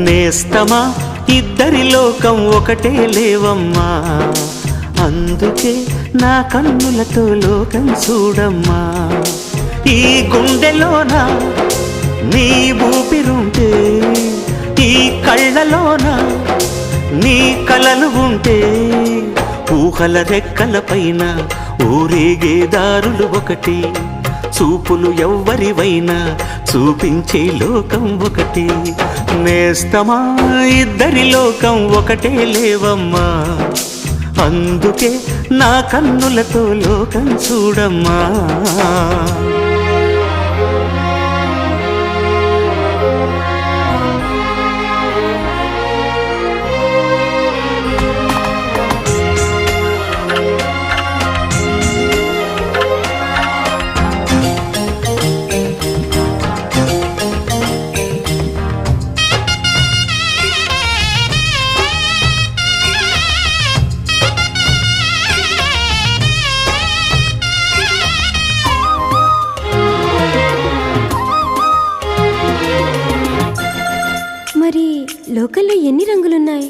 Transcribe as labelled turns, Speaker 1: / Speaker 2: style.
Speaker 1: నేస్తమా ఇద్దరి లోకం ఒకటే లేవమ్మా, అందుకే నా కన్నులతో లోకం చూడమ్మా. ఈ గుండెలోన నీ ఊపిరుంటే, ఈ కళ్ళలోన నీ కలలు ఉంటే, ఊహల రెక్కల పైన ఊరేగే దారులు ఒకటి, చూపులు ఎవ్వరివైనా చూపించే లోకం ఒకటి. నేస్తమా ఇద్దరి లోకం ఒకటే లేవమ్మా, అందుకే నా కన్నులతో లోకం చూడమ్మా.
Speaker 2: మరి లోకల్లో ఎన్ని రంగులున్నాయి?